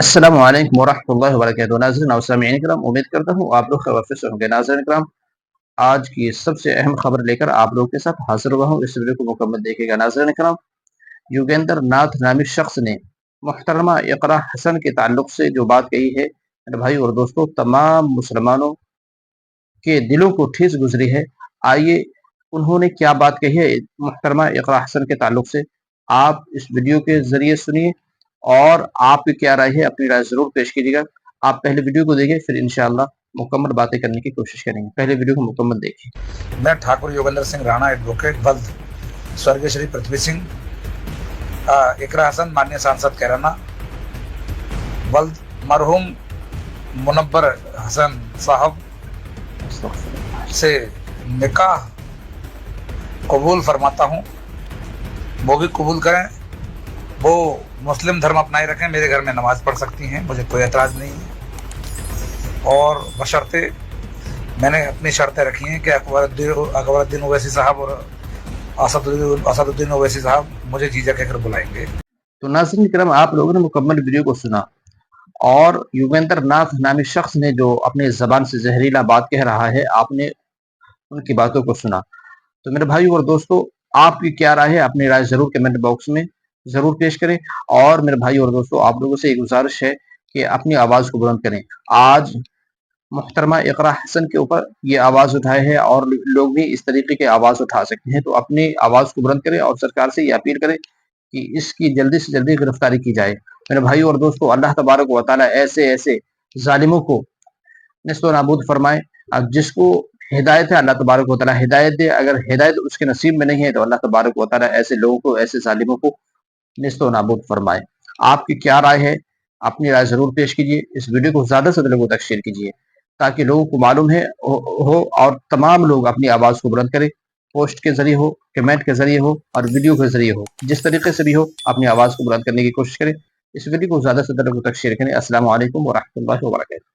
السلام علیکم ورحمۃ اللہ وبرکاتہ ناظرین اور سامعین کرام، امید کرتا ہوں آپ لوگ خیریت سے ہوں گے۔ ناظرین کرام، آج کی سب سے اہم خبر لے کر آپ لوگوں کے ساتھ حاضر ہوا ہوں، اس ویڈیو کو مکمل دیکھیے گا۔ ناظرین کرام، یوگیندر ناتھ نامی شخص نے محترمہ اقرا حسن کے تعلق سے جو بات کہی ہے، میرے بھائی اور دوستوں، تمام مسلمانوں کے دلوں کو ٹھیس گزری ہے۔ آئیے انہوں نے کیا بات کہی ہے محترمہ اقرا حسن کے تعلق سے، آپ اس ویڈیو کے ذریعے سنیے اور آپ کی کیا رائے ہے اپنی رائے ضرور پیش کیجیے گا۔ آپ پہلے ویڈیو کو دیکھیں، پھر انشاءاللہ مکمل باتیں کرنے کی کوشش کریں گے۔ پہلے ویڈیو کو مکمل دیکھیں۔ میں ٹھاکر یوگندر سنگھ رانا ایڈوکیٹ بلد سورگیہ شری پرتھوی سنگھ اقرا حسن مانیہ سانسد کیرانا بلد مرحوم منبر حسن صاحب سے نکاح قبول فرماتا ہوں، وہ بھی قبول کریں، وہ مسلم دھرم اپنائے رکھیں، میرے گھر میں نماز پڑھ سکتی ہیں، مجھے کوئی اعتراض نہیں ہے۔ اور بشرطے میں نے اپنی شرطیں رکھی ہیں کہ اکبر الدین اویسی صاحب اور اسد الدین اویسی صاحب مجھے جیجا کہہ کر بلائیں گے۔ تو ناظرین کرام، آپ لوگوں نے مکمل ویڈیو کو سنا اور یوگیندر ناتھ نامی شخص نے جو اپنے زبان سے زہریلا بات کہہ رہا ہے، آپ نے ان کی باتوں کو سنا۔ تو میرے بھائی اور دوستو، آپ کی کیا رائے ہے اپنی رائے ضرور کمنٹ باکس میں ضرور پیش کریں۔ اور میرے بھائی اور دوستو، آپ لوگوں سے ایک گزارش ہے کہ اپنی آواز کو بلند کریں۔ آج محترمہ اقرا حسن کے اوپر یہ آواز اٹھائے ہے اور لوگ بھی اس طریقے کی آواز اٹھا سکتے ہیں، تو اپنی آواز کو بلند کریں اور سرکار سے یہ اپیل کریں کہ اس کی جلدی سے جلدی گرفتاری کی جائے۔ میرے بھائی اور دوستو، اللہ تبارک و تعالیٰ ایسے ظالموں کو نست و نابود فرمائے۔ جس کو ہدایت ہے اللہ تبارک و تعالیٰ ہدایت دے، اگر ہدایت اس کے نصیب میں نہیں ہے تو اللہ تبارک و تعالیٰ ایسے لوگوں کو، ایسے ظالموں کو نست و نابود فرمائے۔ آپ کی کیا رائے ہے اپنی رائے ضرور پیش کیجیے، اس ویڈیو کو زیادہ سے زیادہ لوگوں تک شیئر کیجیے تاکہ لوگوں کو معلوم ہو اور تمام لوگ اپنی آواز کو بلند کریں، پوسٹ کے ذریعے ہو، کمنٹ کے ذریعے ہو اور ویڈیو کے ذریعے ہو، جس طریقے سے بھی ہو اپنی آواز کو بلند کرنے کی کوشش کریں۔ اس ویڈیو کو زیادہ سے زیادہ لوگوں تک شیئر کریں۔ السلام علیکم ورحمۃ اللہ وبرکاتہ۔